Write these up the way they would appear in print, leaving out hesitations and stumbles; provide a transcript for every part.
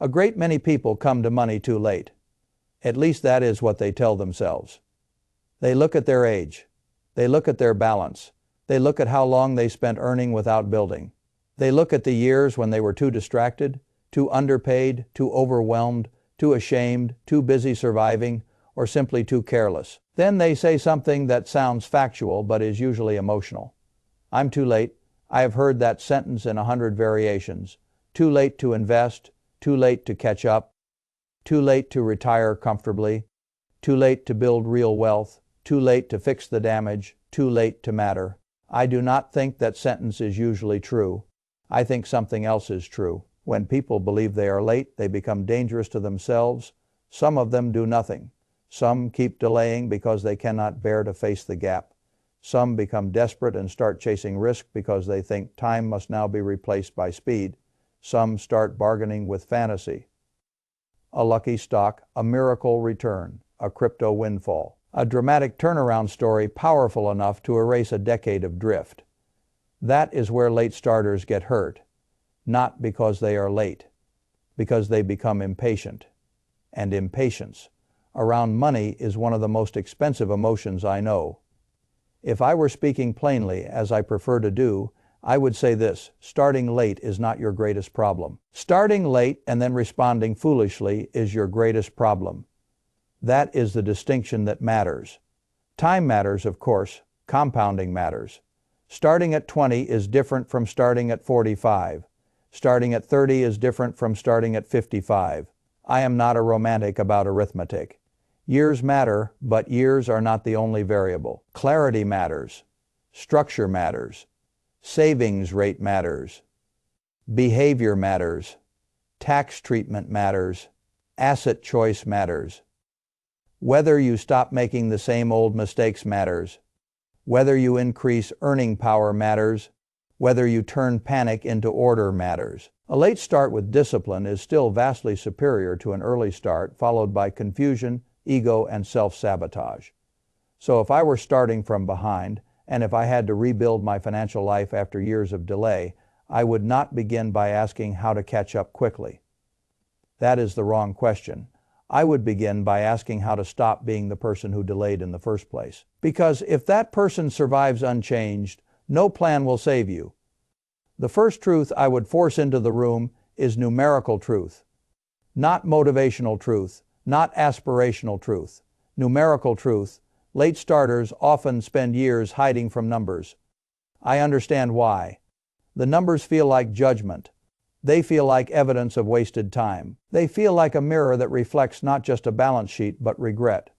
A great many people come to money too late. At least that is what they tell themselves. They look at their age. They look at their balance. They look at how long they spent earning without building. They look at the years when they were too distracted, too underpaid, too overwhelmed, too ashamed, too busy surviving, or simply too careless. Then they say something that sounds factual but is usually emotional. I'm too late. I have heard that sentence in 100 variations. Too late to invest, too late to catch up, too late to retire comfortably, too late to build real wealth, too late to fix the damage, too late to matter. I do not think that sentence is usually true. I think something else is true. When people believe they are late, they become dangerous to themselves. Some of them do nothing. Some keep delaying because they cannot bear to face the gap. Some become desperate and start chasing risk because they think time must now be replaced by speed. Some start bargaining with fantasy. A lucky stock, a miracle return, a crypto windfall. A dramatic turnaround story powerful enough to erase a decade of drift. That is where late starters get hurt. Not because they are late, because they become impatient. And impatience around money is one of the most expensive emotions I know. If I were speaking plainly, as I prefer to do, I would say this: starting late is not your greatest problem. Starting late and then responding foolishly is your greatest problem. That is the distinction that matters. Time matters, of course. Compounding matters. Starting at 20 is different from starting at 45. Starting at 30 is different from starting at 55. I am not a romantic about arithmetic. Years matter, but years are not the only variable. Clarity matters. Structure matters. Savings rate matters. Behavior matters. Tax treatment matters. Asset choice matters. Whether you stop making the same old mistakes matters. Whether you increase earning power matters. Whether you turn panic into order matters. A late start with discipline is still vastly superior to an early start followed by confusion, ego, and self-sabotage. So if I were starting from behind, and if I had to rebuild my financial life after years of delay, I would not begin by asking how to catch up quickly. That is the wrong question. I would begin by asking how to stop being the person who delayed in the first place. Because if that person survives unchanged, no plan will save you. The first truth I would force into the room is numerical truth. Not motivational truth, not aspirational truth. Numerical truth. Late starters often spend years hiding from numbers. I understand why. The numbers feel like judgment. They feel like evidence of wasted time. They feel like a mirror that reflects not just a balance sheet, but regret.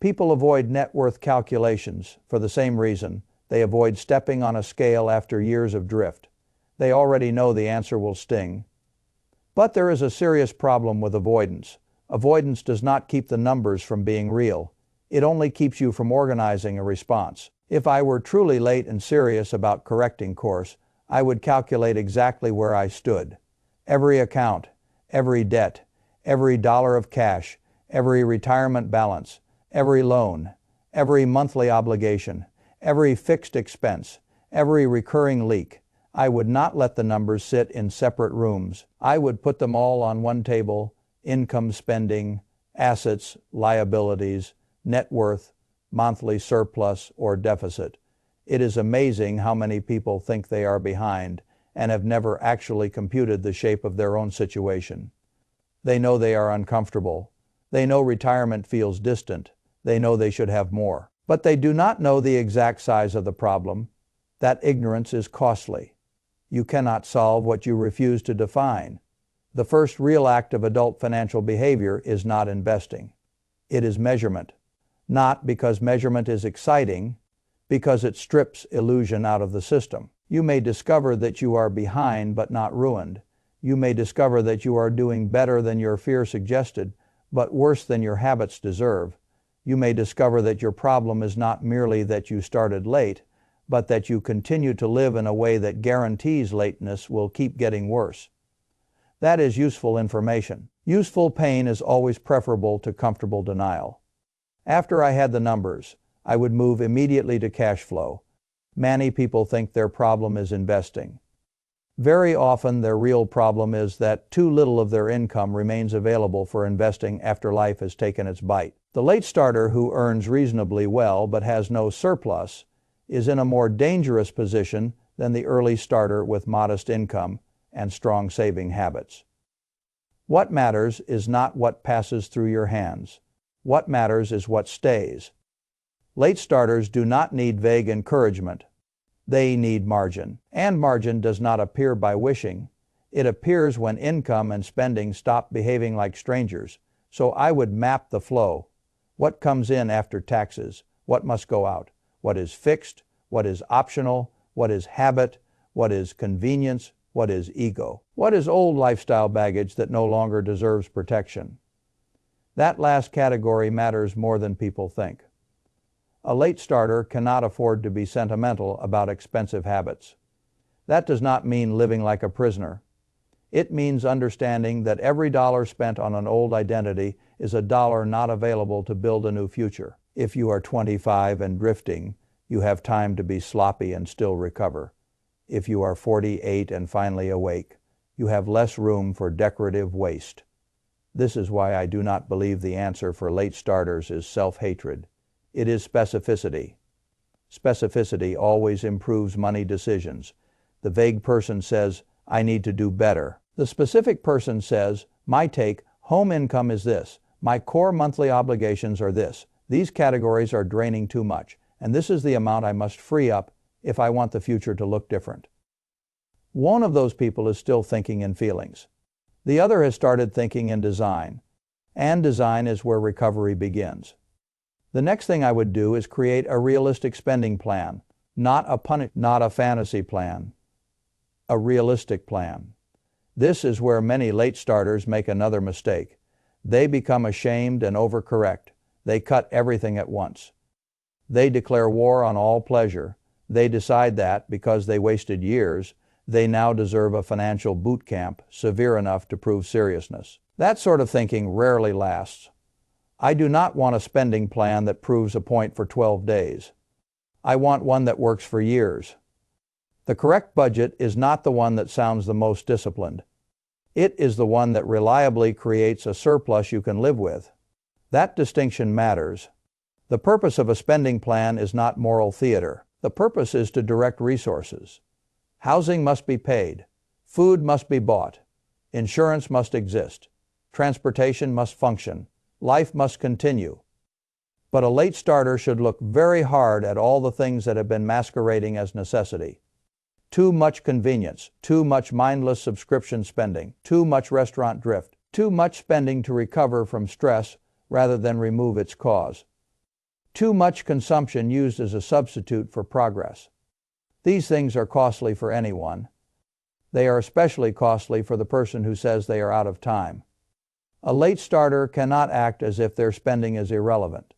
People avoid net worth calculations for the same reason. They avoid stepping on a scale after years of drift. They already know the answer will sting. But there is a serious problem with avoidance. Avoidance does not keep the numbers from being real. It only keeps you from organizing a response. If I were truly late and serious about correcting course, I would calculate exactly where I stood. Every account, every debt, every dollar of cash, every retirement balance, every loan, every monthly obligation, every fixed expense, every recurring leak. I would not let the numbers sit in separate rooms. I would put them all on one table: income, spending, assets, liabilities, net worth, monthly surplus or deficit. It is amazing how many people think they are behind and have never actually computed the shape of their own situation. They know they are uncomfortable. They know retirement feels distant. They know they should have more. But they do not know the exact size of the problem. That ignorance is costly. You cannot solve what you refuse to define. The first real act of adult financial behavior is not investing. It is measurement. Not because measurement is exciting, because it strips illusion out of the system. You may discover that you are behind but not ruined. You may discover that you are doing better than your fear suggested, but worse than your habits deserve. You may discover that your problem is not merely that you started late, but that you continue to live in a way that guarantees lateness will keep getting worse. That is useful information. Useful pain is always preferable to comfortable denial. After I had the numbers, I would move immediately to cash flow. Many people think their problem is investing. Very often their real problem is that too little of their income remains available for investing after life has taken its bite. The late starter who earns reasonably well but has no surplus is in a more dangerous position than the early starter with modest income and strong saving habits. What matters is not what passes through your hands. What matters is what stays. Late starters do not need vague encouragement. They need margin. And margin does not appear by wishing. It appears when income and spending stop behaving like strangers. So I would map the flow. What comes in after taxes? What must go out? What is fixed? What is optional? What is habit? What is convenience? What is ego? What is old lifestyle baggage that no longer deserves protection? That last category matters more than people think. A late starter cannot afford to be sentimental about expensive habits. That does not mean living like a prisoner. It means understanding that every dollar spent on an old identity is a dollar not available to build a new future. If you are 25 and drifting, you have time to be sloppy and still recover. If you are 48 and finally awake, you have less room for decorative waste. This is why I do not believe the answer for late starters is self-hatred. It is specificity. Specificity always improves money decisions. The vague person says, I need to do better. The specific person says, my take, home income is this. My core monthly obligations are this. These categories are draining too much, and this is the amount I must free up if I want the future to look different. One of those people is still thinking in feelings. The other has started thinking in design, and design is where recovery begins. The next thing I would do is create a realistic spending plan, not a fantasy plan, a realistic plan. This is where many late starters make another mistake. They become ashamed and overcorrect. They cut everything at once. They declare war on all pleasure. They decide that, because they wasted years, they now deserve a financial boot camp severe enough to prove seriousness. That sort of thinking rarely lasts. I do not want a spending plan that proves a point for 12 days. I want one that works for years. The correct budget is not the one that sounds the most disciplined. It is the one that reliably creates a surplus you can live with. That distinction matters. The purpose of a spending plan is not moral theater. The purpose is to direct resources. Housing must be paid. Food must be bought. Insurance must exist. Transportation must function. Life must continue. But a late starter should look very hard at all the things that have been masquerading as necessity. Too much convenience, too much mindless subscription spending, too much restaurant drift, too much spending to recover from stress rather than remove its cause. Too much consumption used as a substitute for progress. These things are costly for anyone. They are especially costly for the person who says they are out of time. A late starter cannot act as if their spending is irrelevant.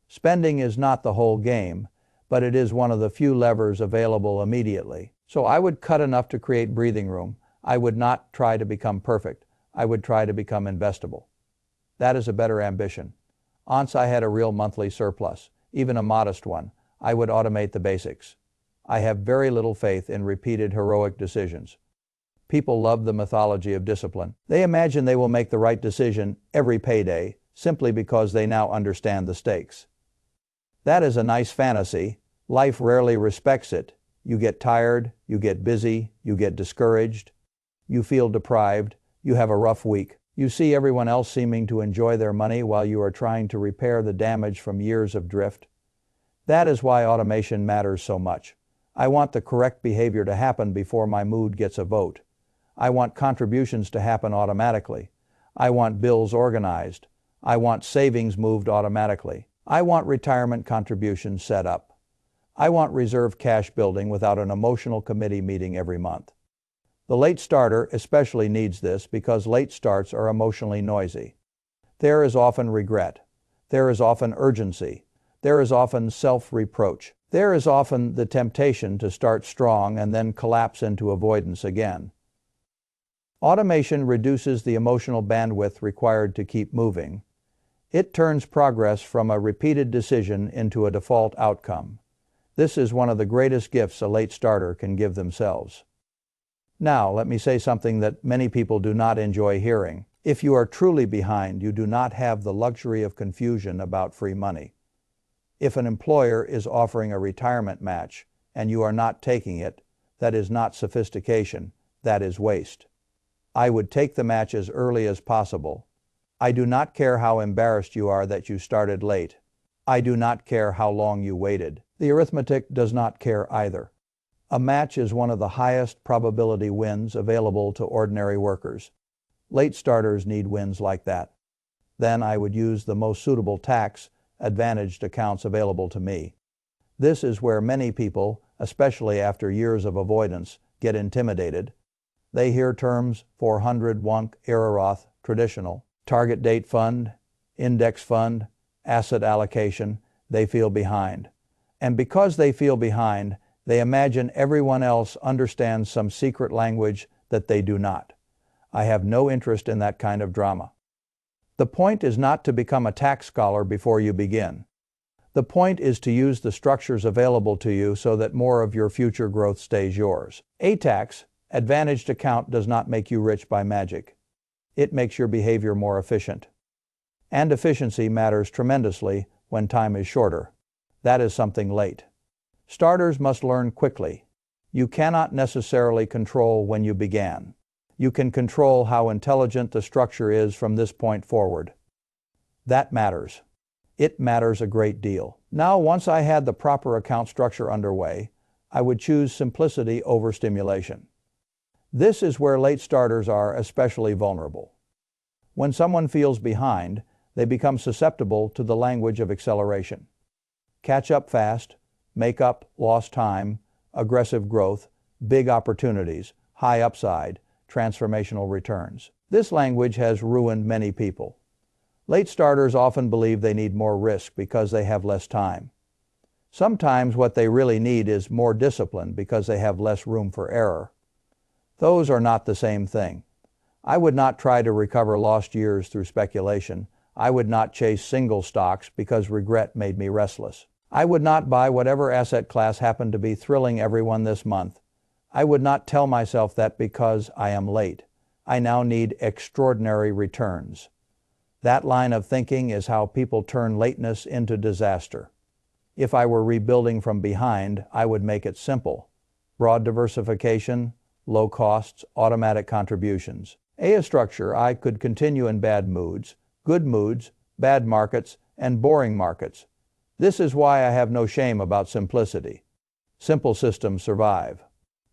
Spending is not the whole game, but it is one of the few levers available immediately. So I would cut enough to create breathing room. I would not try to become perfect. I would try to become investable. That is a better ambition. Once I had a real monthly surplus, even a modest one, I would automate the basics. I have very little faith in repeated heroic decisions. People love the mythology of discipline. They imagine they will make the right decision every payday simply because they now understand the stakes. That is a nice fantasy. Life rarely respects it. You get tired, you get busy, you get discouraged, you feel deprived, you have a rough week. You see everyone else seeming to enjoy their money while you are trying to repair the damage from years of drift. That is why automation matters so much. I want the correct behavior to happen before my mood gets a vote. I want contributions to happen automatically. I want bills organized. I want savings moved automatically. I want retirement contributions set up. I want reserve cash building without an emotional committee meeting every month. The late starter especially needs this because late starts are emotionally noisy. There is often regret. There is often urgency. There is often self-reproach. There is often the temptation to start strong and then collapse into avoidance again. Automation reduces the emotional bandwidth required to keep moving. It turns progress from a repeated decision into a default outcome. This is one of the greatest gifts a late starter can give themselves. Now, let me say something that many people do not enjoy hearing. If you are truly behind, you do not have the luxury of confusion about free money. If an employer is offering a retirement match and you are not taking it, that is not sophistication, that is waste. I would take the match as early as possible. I do not care how embarrassed you are that you started late. I do not care how long you waited. The arithmetic does not care either. A match is one of the highest probability wins available to ordinary workers. Late starters need wins like that. Then I would use the most suitable tax-advantaged accounts available to me. This is where many people, especially after years of avoidance, get intimidated. They hear terms 400 wonk, IRA traditional, target date fund, index fund, asset allocation. They feel behind. And because they feel behind, they imagine everyone else understands some secret language that they do not. I have no interest in that kind of drama. The point is not to become a tax scholar before you begin. The point is to use the structures available to you so that more of your future growth stays yours. A tax-advantaged account does not make you rich by magic. It makes your behavior more efficient. And efficiency matters tremendously when time is shorter. That is something late. Starters must learn quickly. You cannot necessarily control when you began. You can control how intelligent the structure is from this point forward. That matters. It matters a great deal. Now, once I had the proper account structure underway, I would choose simplicity over stimulation. This is where late starters are especially vulnerable. When someone feels behind, they become susceptible to the language of acceleration. Catch up fast, make up lost time, aggressive growth, big opportunities, high upside, transformational returns. This language has ruined many people. Late starters often believe they need more risk because they have less time. Sometimes what they really need is more discipline because they have less room for error. Those are not the same thing. I would not try to recover lost years through speculation. I would not chase single stocks because regret made me restless. I would not buy whatever asset class happened to be thrilling everyone this month. I would not tell myself that because I am late. I now need extraordinary returns. That line of thinking is how people turn lateness into disaster. If I were rebuilding from behind, I would make it simple. Broad diversification, low costs, automatic contributions. A structure I could continue in bad moods, good moods, bad markets, and boring markets. This is why I have no shame about simplicity. Simple systems survive.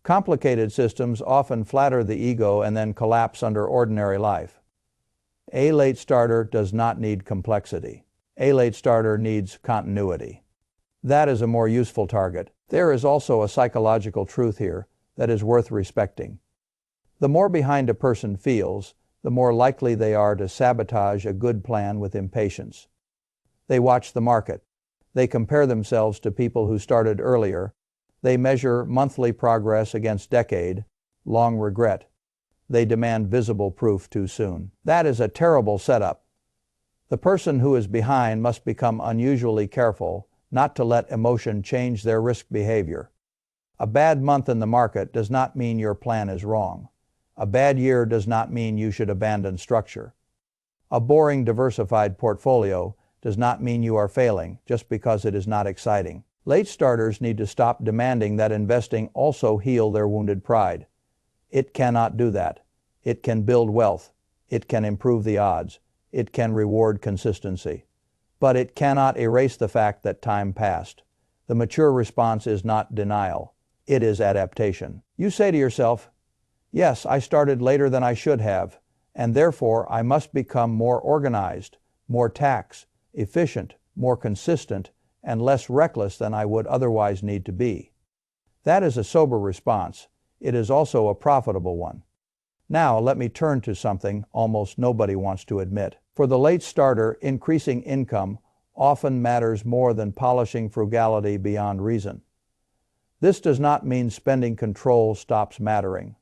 Complicated systems often flatter the ego and then collapse under ordinary life. A late starter does not need complexity. A late starter needs continuity. That is a more useful target. There is also a psychological truth here that is worth respecting. The more behind a person feels, the more likely they are to sabotage a good plan with impatience. They watch the market. They compare themselves to people who started earlier. They measure monthly progress against decade-long regret. They demand visible proof too soon. That is a terrible setup. The person who is behind must become unusually careful not to let emotion change their risk behavior. A bad month in the market does not mean your plan is wrong. A bad year does not mean you should abandon structure. A boring diversified portfolio does not mean you are failing just because it is not exciting. Late starters need to stop demanding that investing also heal their wounded pride. It cannot do that. It can build wealth. It can improve the odds. It can reward consistency. But it cannot erase the fact that time passed. The mature response is not denial. It is adaptation. You say to yourself, yes, I started later than I should have, and therefore I must become more organized, more tax efficient, more consistent, and less reckless than I would otherwise need to be. That is a sober response. It is also a profitable one. Now let me turn to something almost nobody wants to admit. For the late starter, increasing income often matters more than polishing frugality beyond reason. This does not mean spending control stops mattering.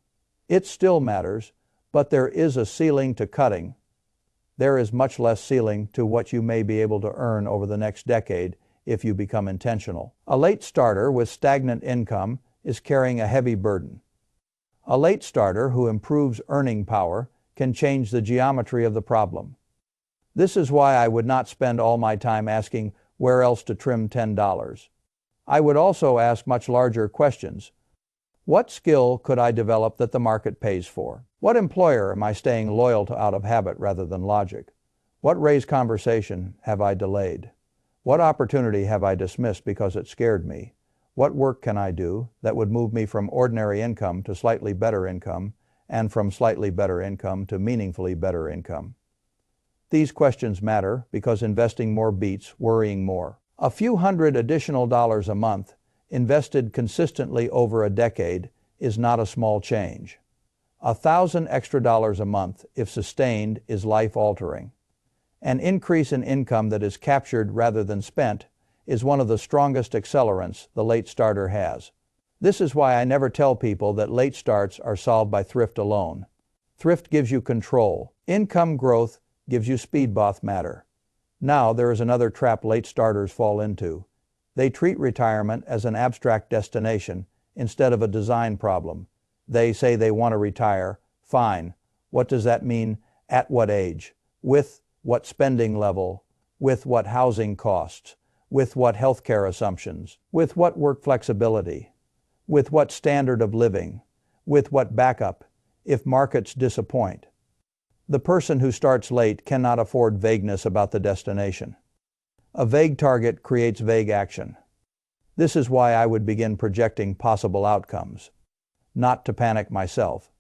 It still matters, but there is a ceiling to cutting. There is much less ceiling to what you may be able to earn over the next decade if you become intentional. A late starter with stagnant income is carrying a heavy burden. A late starter who improves earning power can change the geometry of the problem. This is why I would not spend all my time asking where else to trim $10. I would also ask much larger questions. What skill could I develop that the market pays for? What employer am I staying loyal to out of habit rather than logic? What raised conversation have I delayed? What opportunity have I dismissed because it scared me? What work can I do that would move me from ordinary income to slightly better income, and from slightly better income to meaningfully better income? These questions matter because investing more beats worrying more. A few hundred additional dollars a month, invested consistently over a decade, is not a small change. 1,000 extra dollars a month, if sustained, is life-altering. An increase in income that is captured rather than spent is one of the strongest accelerants the late starter has. This is why I never tell people that late starts are solved by thrift alone. Thrift gives you control. Income growth gives you speed both matter. Now there is another trap late starters fall into. They treat retirement as an abstract destination instead of a design problem. They say they want to retire. Fine. What does that mean? At what age? With what spending level? With what housing costs? With what healthcare assumptions? With what work flexibility? With what standard of living? With what backup if markets disappoint? The person who starts late cannot afford vagueness about the destination. A vague target creates vague action. This is why I would begin projecting possible outcomes. Not to panic myself.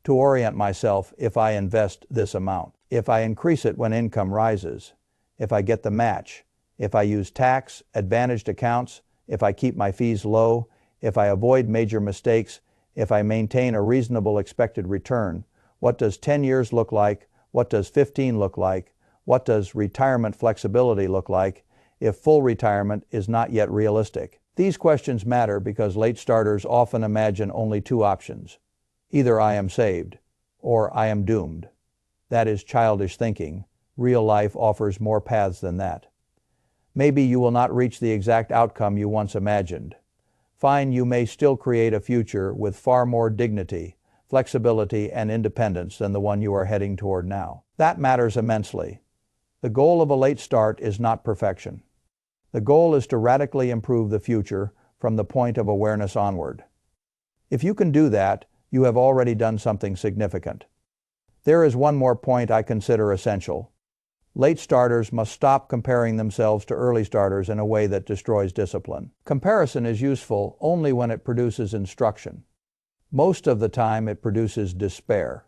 To orient myself if I invest this amount. If I increase it when income rises. If I get the match. If I use tax-advantaged accounts. If I keep my fees low. If I avoid major mistakes. If I maintain a reasonable expected return. What does 10 years look like? What does 15 look like? What does retirement flexibility look like if full retirement is not yet realistic? These questions matter because late starters often imagine only two options. Either I am saved or I am doomed. That is childish thinking. Real life offers more paths than that. Maybe you will not reach the exact outcome you once imagined. Fine, you may still create a future with far more dignity, flexibility, and independence than the one you are heading toward now. That matters immensely. The goal of a late start is not perfection. The goal is to radically improve the future from the point of awareness onward. If you can do that, you have already done something significant. There is one more point I consider essential. Late starters must stop comparing themselves to early starters in a way that destroys discipline. Comparison is useful only when it produces instruction. Most of the time it produces despair.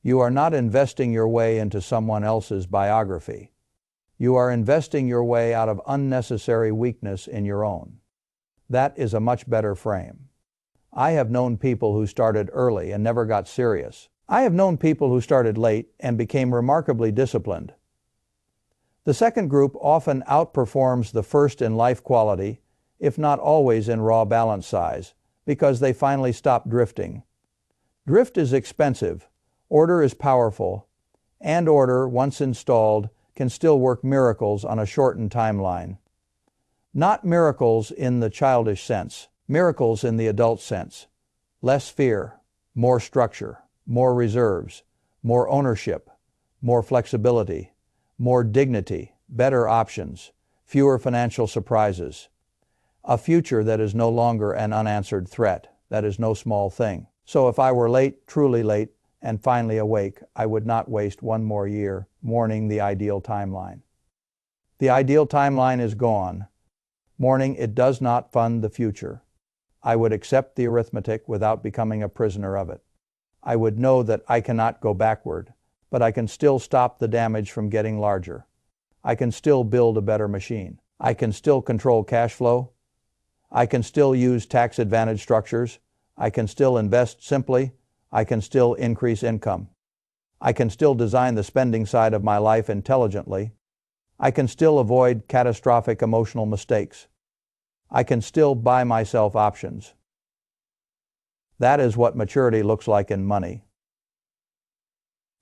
You are not investing your way into someone else's biography. You are investing your way out of unnecessary weakness in your own. That is a much better frame. I have known people who started early and never got serious. I have known people who started late and became remarkably disciplined. The second group often outperforms the first in life quality, if not always in raw balance size, because they finally stop drifting. Drift is expensive, order is powerful, and order, once installed, can still work miracles on a shortened timeline. Not miracles in the childish sense, miracles in the adult sense. Less fear, more structure, more reserves, more ownership, more flexibility, more dignity, better options, fewer financial surprises. A future that is no longer an unanswered threat. That is no small thing. So if I were late, truly late, and finally awake, I would not waste one more year mourning the ideal timeline. The ideal timeline is gone. Mourning it does not fund the future. I would accept the arithmetic without becoming a prisoner of it. I would know that I cannot go backward, but I can still stop the damage from getting larger. I can still build a better machine. I can still control cash flow. I can still use tax advantage structures. I can still invest simply. I can still increase income. I can still design the spending side of my life intelligently. I can still avoid catastrophic emotional mistakes. I can still buy myself options. That is what maturity looks like in money.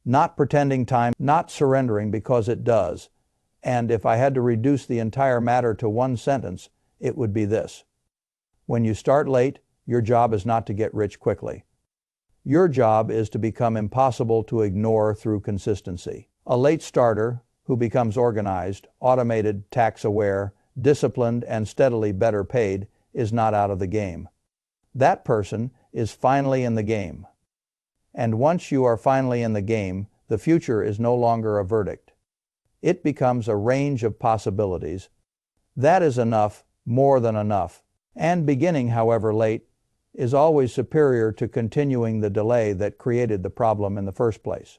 Not pretending time, not surrendering because it does. And if I had to reduce the entire matter to one sentence, it would be this. When you start late, your job is not to get rich quickly. Your job is to become impossible to ignore through consistency. A late starter who becomes organized, automated, tax-aware, disciplined, and steadily better paid is not out of the game. That person is finally in the game. And once you are finally in the game, the future is no longer a verdict. It becomes a range of possibilities. That is enough, more than enough. And beginning, however late, is always superior to continuing the delay that created the problem in the first place.